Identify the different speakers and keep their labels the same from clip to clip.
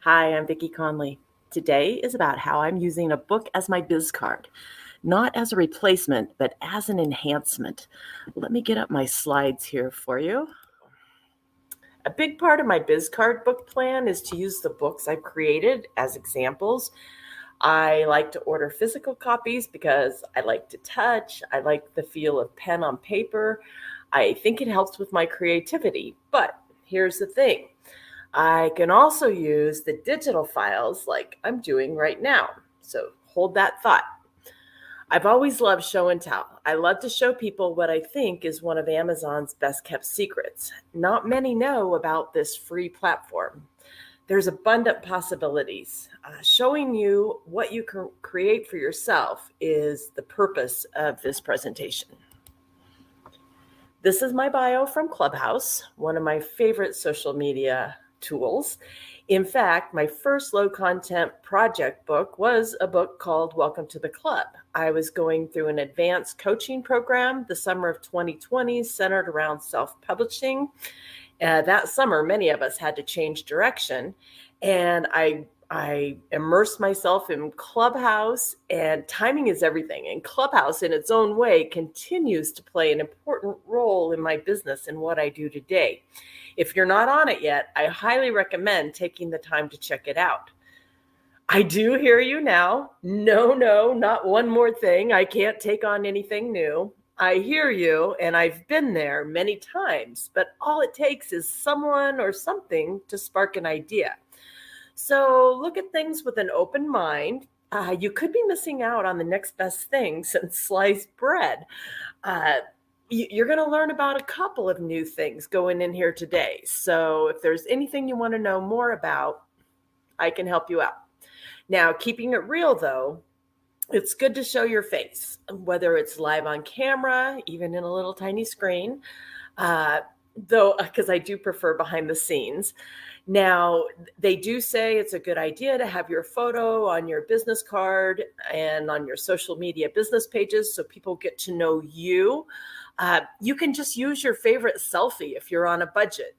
Speaker 1: Hi, I'm Vicki Conley. Today is about how I'm using a book as my biz card, not as a replacement, but as an enhancement. Let me get up my slides here for you. A big part of my biz card book plan is to use the books I've created as examples. I like to order physical copies because I like to touch. I like the feel of pen on paper. I think it helps with my creativity. But here's the thing. I can also use the digital files like I'm doing right now. So hold that thought. I've always loved show and tell. I love to show people what I think is one of Amazon's best kept secrets. Not many know about this free platform. There's abundant possibilities. Showing you what you can create for yourself is the purpose of this presentation. This is my bio from Clubhouse, one of my favorite social media tools. In fact, my first low content project book was a book called Welcome to the Club. I was going through an advanced coaching program the summer of 2020 centered around self-publishing. That summer, many of us had to change direction, and I immersed myself in Clubhouse, and timing is everything. And Clubhouse, in its own way, continues to play an important role in my business and what I do today. If you're not on it yet, I highly recommend taking the time to check it out. I do hear you now. No, not one more thing. I can't take on anything new. I hear you, and I've been there many times, but all it takes is someone or something to spark an idea. So look at things with an open mind. You could be missing out on the next best thing since sliced bread. You're going to learn about a couple of new things going in here today. So if there's anything you want to know more about, I can help you out. Now, keeping it real, though, it's good to show your face, whether it's live on camera, even in a little tiny screen, though, because I do prefer behind the scenes. Now, they do say it's a good idea to have your photo on your business card and on your social media business pages so people get to know you. You can just use your favorite selfie if you're on a budget.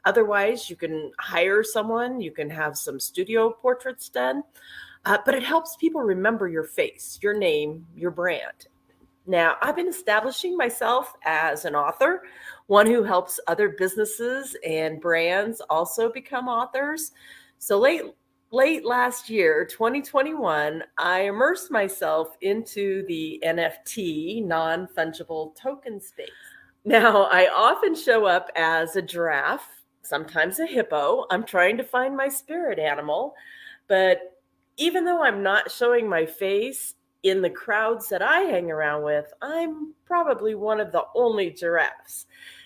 Speaker 1: Otherwise, you can hire someone. You can have some studio portraits done. But it helps people remember your face, your name, your brand. Now, I've been establishing myself as an author, one who helps other businesses and brands also become authors. So late last year, 2021, I immersed myself into the NFT, non-fungible token space. Now, I often show up as a giraffe, sometimes a hippo. I'm trying to find my spirit animal. But even though I'm not showing my face, in the crowds that I hang around with, I'm probably one of the only giraffes.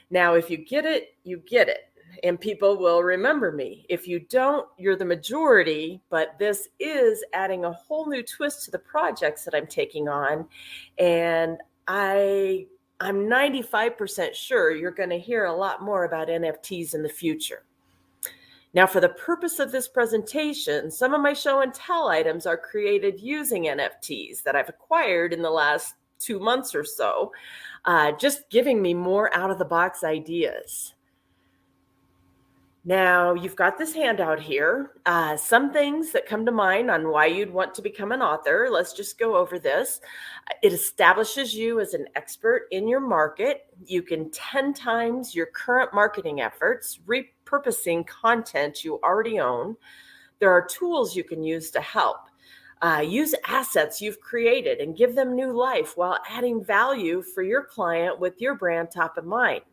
Speaker 1: Now, if you get it, you get it, and people will remember me. If you don't, you're the majority, but this is adding a whole new twist to the projects that I'm taking on, and I'm 95% sure you're going to hear a lot more about NFTs in the future. Now, for the purpose of this presentation, some of my show and tell items are created using NFTs that I've acquired in the last 2 months or so, just giving me more out-of-the-box ideas. Now, you've got this handout here. Some things that come to mind on why you'd want to become an author. Let's just go over this. It establishes you as an expert in your market. You can 10 times your current marketing efforts, repurposing content you already own. There are tools you can use to help. Use assets you've created and give them new life while adding value for your client with your brand top of mind.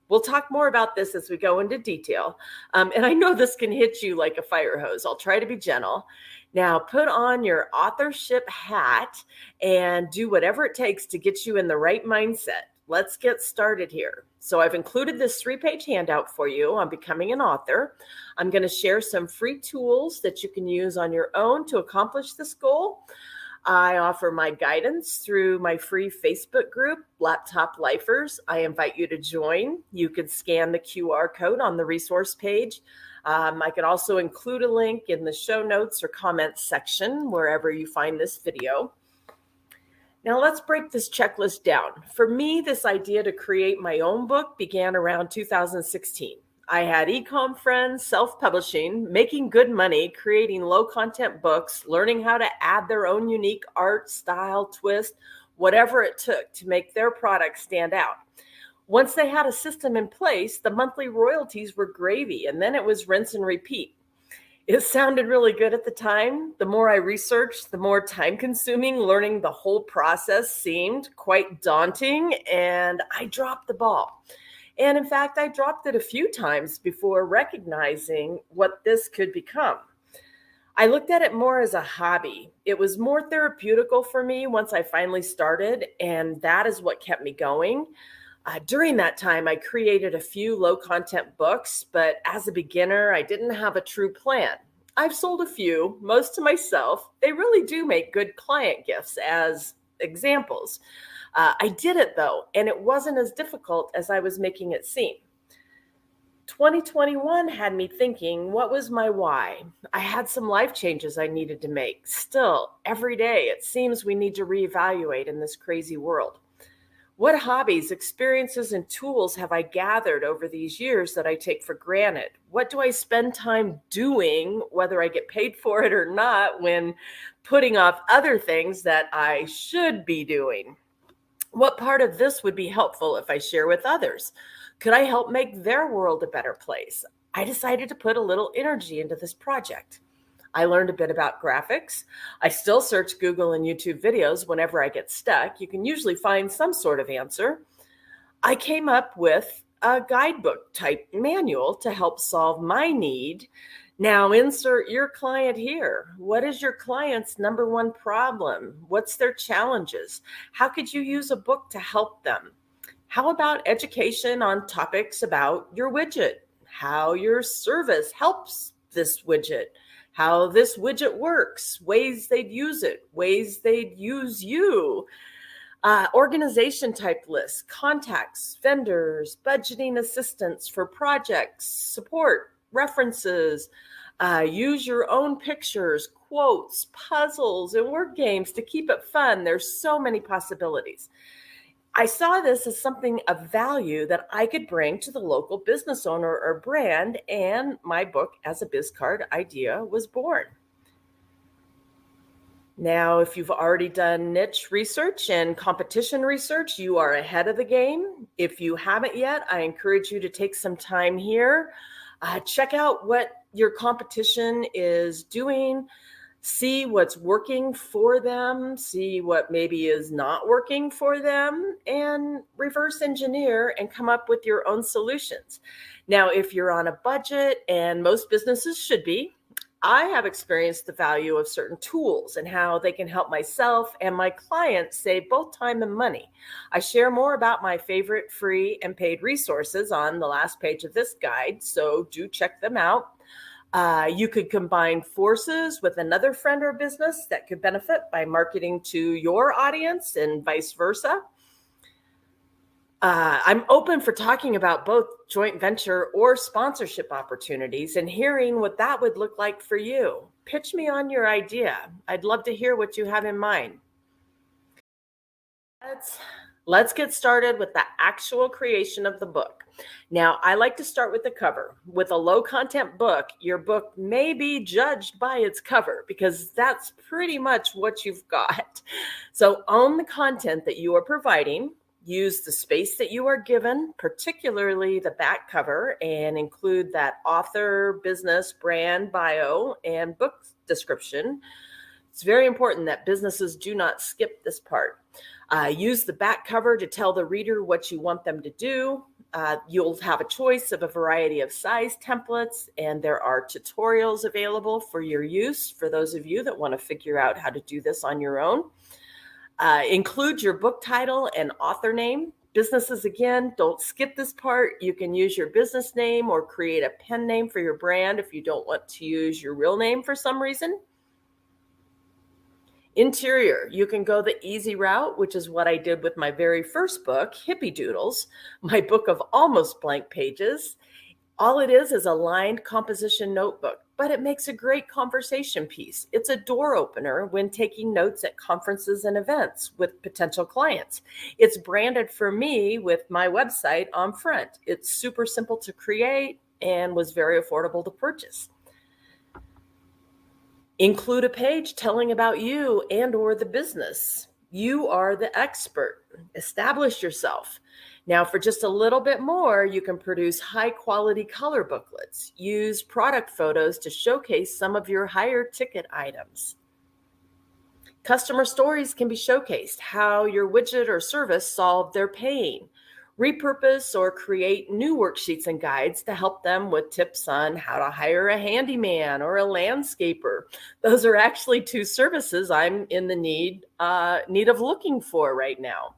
Speaker 1: We'll talk more about this as we go into detail. And I know this can hit you like a fire hose. I'll try to be gentle. Now, put on your authorship hat and do whatever it takes to get you in the right mindset. Let's get started here. So I've included this 3-page handout for you on becoming an author. I'm going to share some free tools that you can use on your own to accomplish this goal. I offer my guidance through my free Facebook group, Laptop Lifers. I invite you to join. You can scan the QR code on the resource page. I can also include a link in the show notes or comments section, wherever you find this video. Now let's break this checklist down. For me, this idea to create my own book began around 2016. I had e-com friends, self-publishing, making good money, creating low-content books, learning how to add their own unique art, style, twist, whatever it took to make their product stand out. Once they had a system in place, the monthly royalties were gravy, and then it was rinse and repeat. It sounded really good at the time. The more I researched, the more time-consuming learning the whole process seemed, quite daunting, and I dropped the ball. And in fact, I dropped it a few times before recognizing what this could become. I looked at it more as a hobby. It was more therapeutical for me once I finally started, and that is what kept me going. During that time, I created a few low-content books, but as a beginner, I didn't have a true plan. I've sold a few, most to myself. They really do make good client gifts as examples. I did it though, and it wasn't as difficult as I was making it seem. 2021 had me thinking, what was my why? I had some life changes I needed to make. Still, every day, it seems we need to reevaluate in this crazy world. What hobbies, experiences, and tools have I gathered over these years that I take for granted? What do I spend time doing, whether I get paid for it or not, when putting off other things that I should be doing? What part of this would be helpful if I share with others? Could I help make their world a better place? I decided to put a little energy into this project. I learned a bit about graphics. I still search Google and YouTube videos whenever I get stuck. You can usually find some sort of answer. I came up with a guidebook type manual to help solve my need. Now insert your client here. What is your client's number one problem? What's their challenges? How could you use a book to help them? How about education on topics about your widget? How your service helps this widget? How this widget works? Ways they'd use it? Ways they'd use you? Organization type lists, contacts, vendors, budgeting assistance for projects, support, references, use your own pictures, quotes, puzzles, and word games to keep it fun. There's so many possibilities. I saw this as something of value that I could bring to the local business owner or brand, and my book as a bizcard idea was born. Now, if you've already done niche research and competition research, you are ahead of the game. If you haven't yet, I encourage you to take some time here. Check out what your competition is doing. See what's working for them, see what maybe is not working for them, and reverse engineer and come up with your own solutions. Now, if you're on a budget, and most businesses should be, I have experienced the value of certain tools and how they can help myself and my clients save both time and money. I share more about my favorite free and paid resources on the last page of this guide, so do check them out. You could combine forces with another friend or business that could benefit by marketing to your audience and vice versa. I'm open for talking about both joint venture or sponsorship opportunities and hearing what that would look like for you. Pitch me on your idea. I'd love to hear what you have in mind. Let's get started with the actual creation of the book. Now, I like to start with the cover. With a low content book, your book may be judged by its cover because that's pretty much what you've got. So own the content that you are providing. Use the space that you are given, particularly the back cover, and include that author, business, brand, bio, and book description. It's very important that businesses do not skip this part. Use the back cover to tell the reader what you want them to do. You'll have a choice of a variety of size templates, and there are tutorials available for your use for those of you that want to figure out how to do this on your own. Include your book title and author name. Businesses, again, don't skip this part. You can use your business name or create a pen name for your brand if you don't want to use your real name for some reason. Interior, you can go the easy route, which is what I did with my very first book, Hippiedewdles, my book of almost blank pages. All it is a lined composition notebook, but it makes a great conversation piece. It's a door opener when taking notes at conferences and events with potential clients. It's branded for me with my website on front. It's super simple to create. and was very affordable to purchase. Include a page telling about you and or the business. You are the expert. Establish yourself. Now, for just a little bit more, you can produce high quality color booklets. Use product photos to showcase some of your higher ticket items. Customer stories can be showcased, how your widget or service solved their pain. Repurpose or create new worksheets and guides to help them with tips on how to hire a handyman or a landscaper. Those are actually two services I'm in the need of looking for right now.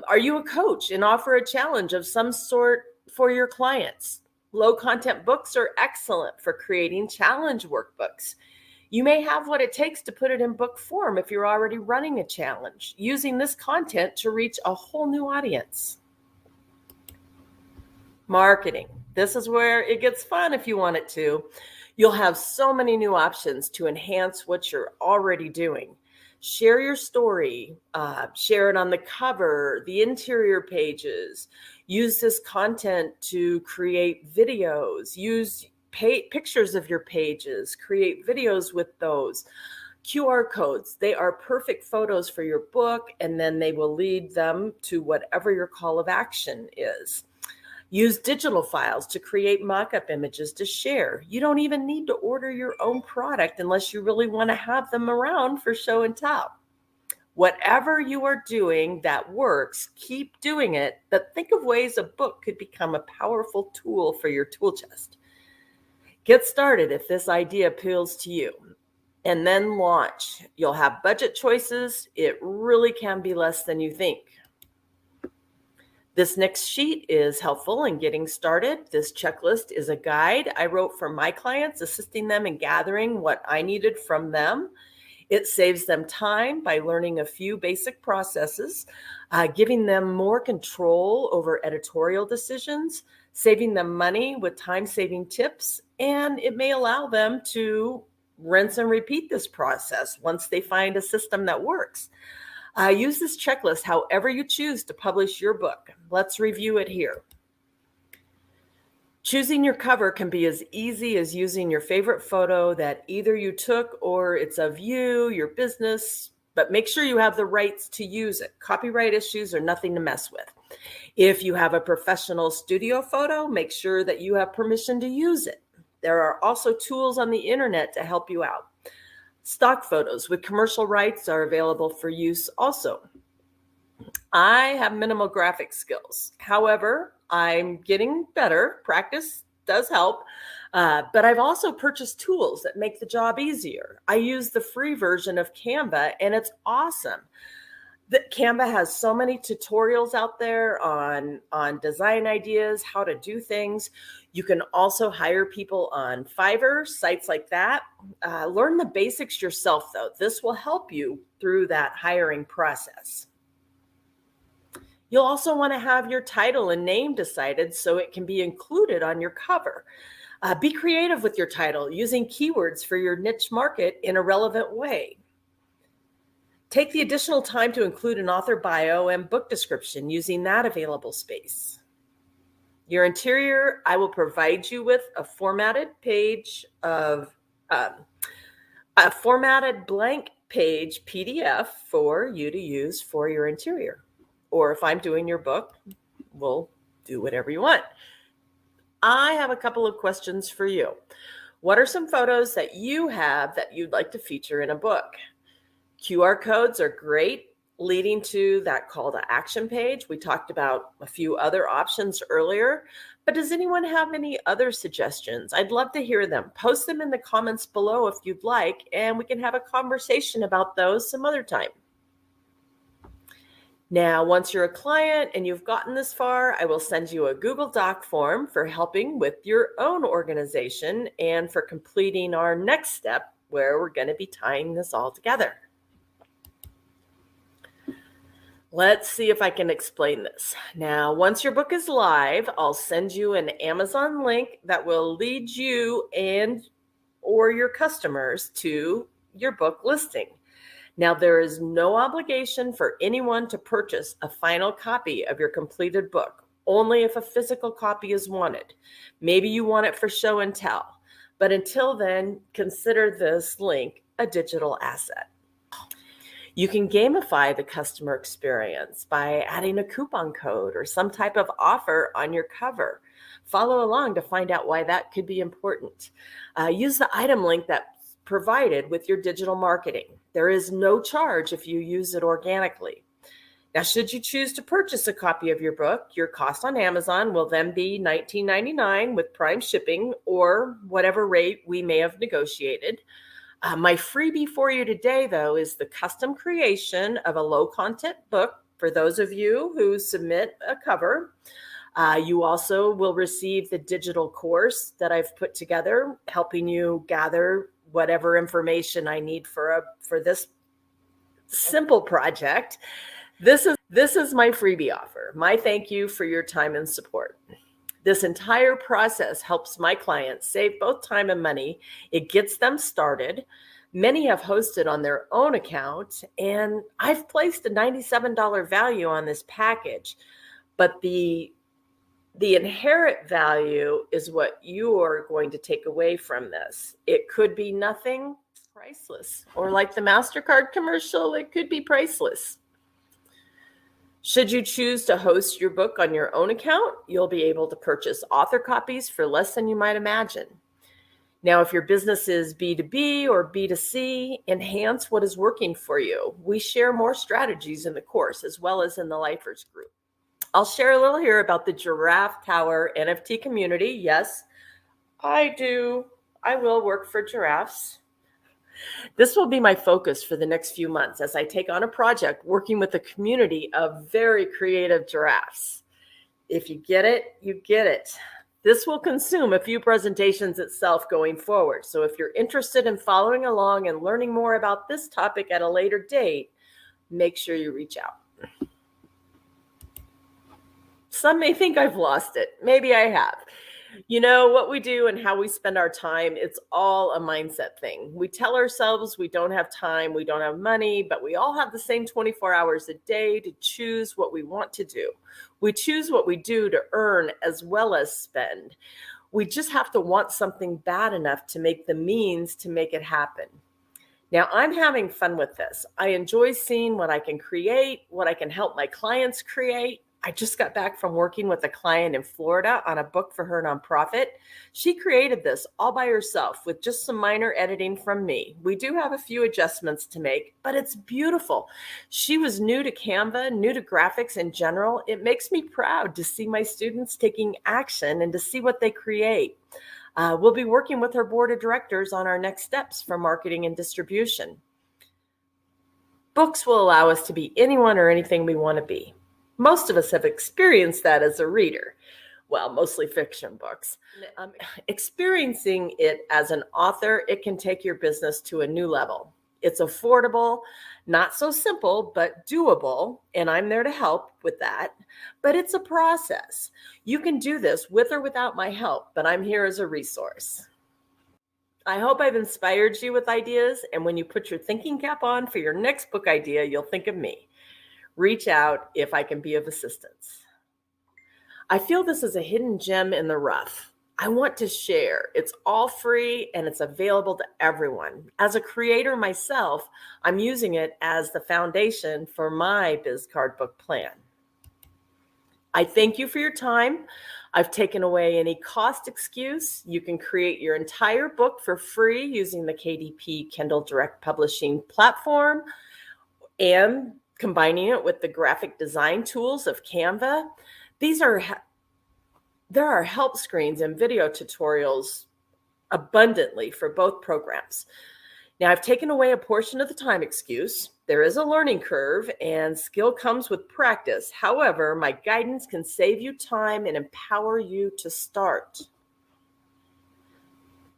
Speaker 1: Are you a coach and offer a challenge of some sort for your clients? Low content books are excellent for creating challenge workbooks. You may have what it takes to put it in book form if you're already running a challenge, using this content to reach a whole new audience. Marketing. This is where it gets fun if you want it to. You'll have so many new options to enhance what you're already doing. Share your story, share it on the cover, the interior pages. Use this content to create videos. Use pictures of your pages, create videos with those. QR codes, they are perfect photos for your book, and then they will lead them to whatever your call of action is. Use digital files to create mock-up images to share. You don't even need to order your own product unless you really want to have them around for show and tell. Whatever you are doing that works, keep doing it, but think of ways a book could become a powerful tool for your tool chest. Get started if this idea appeals to you, and then launch. You'll have budget choices. It really can be less than you think. This next sheet is helpful in getting started. This checklist is a guide I wrote for my clients, assisting them in gathering what I needed from them. It saves them time by learning a few basic processes, giving them more control over editorial decisions, saving them money with time-saving tips, and it may allow them to rinse and repeat this process once they find a system that works. Use this checklist however you choose to publish your book. Let's review it here. Choosing your cover can be as easy as using your favorite photo that either you took or it's of you, your business, but make sure you have the rights to use it. Copyright issues are nothing to mess with. If you have a professional studio photo, make sure that you have permission to use it. There are also tools on the internet to help you out. Stock photos with commercial rights are available for use also. I have minimal graphic skills. However, I'm getting better. Practice does help. But I've also purchased tools that make the job easier. I use the free version of Canva, and it's awesome. Canva has so many tutorials out there on design ideas, how to do things. You can also hire people on Fiverr, sites like that. Learn the basics yourself, though. This will help you through that hiring process. You'll also want to have your title and name decided so it can be included on your cover. Be creative with your title, using keywords for your niche market in a relevant way. Take the additional time to include an author bio and book description using that available space. Your interior, I will provide you with a formatted page of a formatted blank page PDF for you to use for your interior. Or if I'm doing your book, we'll do whatever you want. I have a couple of questions for you. What are some photos that you have that you'd like to feature in a book? QR codes are great, leading to that call to action page. We talked about a few other options earlier, but does anyone have any other suggestions? I'd love to hear them. Post them in the comments below if you'd like, and we can have a conversation about those some other time. Now, once you're a client and you've gotten this far, I will send you a Google Doc form for helping with your own organization and for completing our next step where we're going to be tying this all together. Let's see if I can explain this. Now, once your book is live, I'll send you an Amazon link that will lead you and or your customers to your book listing. Now, there is no obligation for anyone to purchase a final copy of your completed book. only if a physical copy is wanted. Maybe you want it for show and tell. But until then, consider this link a digital asset. You can gamify the customer experience by adding a coupon code or some type of offer on your cover. Follow along to find out why that could be important. Use the item link that's provided with your digital marketing. There is no charge if you use it organically. Now, should you choose to purchase a copy of your book, your cost on Amazon will then be $19.99 with Prime shipping or whatever rate we may have negotiated. My freebie for you today, though, is the custom creation of a low-content book for those of you who submit a cover. You also will receive the digital course that I've put together, helping you gather whatever information I need for this simple project. This is my freebie offer. My thank you for your time and support. This entire process helps my clients save both time and money. It gets them started. Many have hosted on their own account, and I've placed a $97 value on this package. But the inherent value is what you are going to take away from this. It could be nothing, priceless. Or like the MasterCard commercial, it could be priceless. Should you choose to host your book on your own account, you'll be able to purchase author copies for less than you might imagine. Now, if your business is B2B or B2C, enhance what is working for you. We share more strategies in the course as well as in the Lifers group. I'll share a little here about the Giraffe Tower NFT community. Yes, I will work for giraffes. This will be my focus for the next few months as I take on a project working with a community of very creative giraffes. If you get it, you get it. This will consume a few presentations itself going forward. So if you're interested in following along and learning more about this topic at a later date, make sure you reach out. Some may think I've lost it. Maybe I have. You know, what we do and how we spend our time, it's all a mindset thing. We tell ourselves we don't have time, we don't have money, but we all have the same 24 hours a day to choose what we want to do. We choose what we do to earn as well as spend. We just have to want something bad enough to make the means to make it happen. Now, I'm having fun with this. I enjoy seeing what I can create, what I can help my clients create. I just got back from working with a client in Florida on a book for her nonprofit. She created this all by herself with just some minor editing from me. We do have a few adjustments to make, but it's beautiful. She was new to Canva, new to graphics in general. It makes me proud to see my students taking action and to see what they create. We'll be working with her board of directors on our next steps for marketing and distribution. Books will allow us to be anyone or anything we want to be. Most of us have experienced that as a reader. Well, mostly fiction books. Experiencing it as an author, it can take your business to a new level. It's affordable, not so simple, but doable, and I'm there to help with that. But it's a process. You can do this with or without my help, but I'm here as a resource. I hope I've inspired you with ideas, and when you put your thinking cap on for your next book idea, you'll think of me. Reach out if I can be of assistance. I feel this is a hidden gem in the rough. I want to share. It's all free and it's available to everyone. As a creator myself, I'm using it as the foundation for my bizcardbook plan. I thank you for your time. I've taken away any cost excuse. You can create your entire book for free using the KDP Kindle Direct Publishing platform and combining it with the graphic design tools of Canva. There are help screens and video tutorials abundantly for both programs. Now, I've taken away a portion of the time excuse. There is a learning curve and skill comes with practice. However, my guidance can save you time and empower you to start.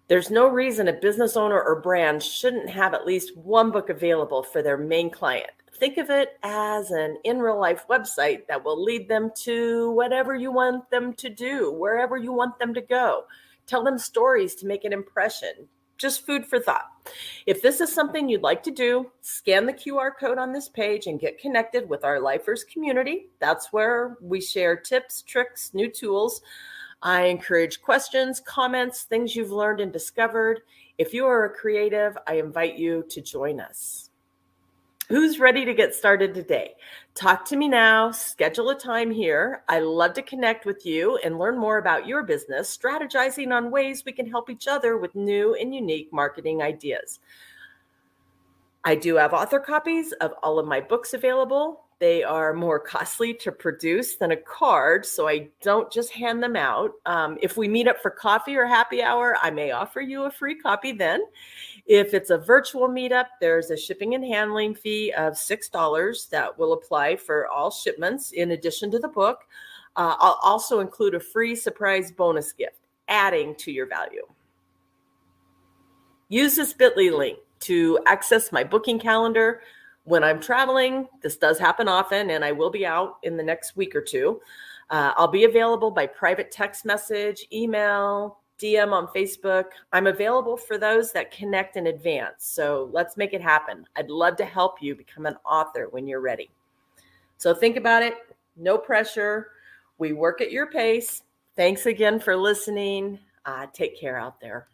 Speaker 1: There's no reason a business owner or brand shouldn't have at least one book available for their main client. Think of it as an in real life website that will lead them to whatever you want them to do, wherever you want them to go. Tell them stories to make an impression. just food for thought. If this is something you'd like to do, scan the QR code on this page and get connected with our Lifers community. That's where we share tips, tricks, new tools. I encourage questions, comments, things you've learned and discovered. If you are a creative, I invite you to join us. Who's ready to get started today? Talk to me now, schedule a time here. I love to connect with you and learn more about your business, strategizing on ways we can help each other with new and unique marketing ideas. I do have author copies of all of my books available. They are more costly to produce than a card, so I don't just hand them out. If we meet up for coffee or happy hour, I may offer you a free copy then. If it's a virtual meetup, there's a shipping and handling fee of $6 that will apply for all shipments in addition to the book. I'll also include a free surprise bonus gift, adding to your value. Use this bit.ly link to access my booking calendar when I'm traveling. This does happen often, and I will be out in the next week or two. I'll be available by private text message, email, DM on Facebook. I'm available for those that connect in advance. So let's make it happen. I'd love to help you become an author when you're ready. So think about it. No pressure. We work at your pace. Thanks again for listening. Take care out there.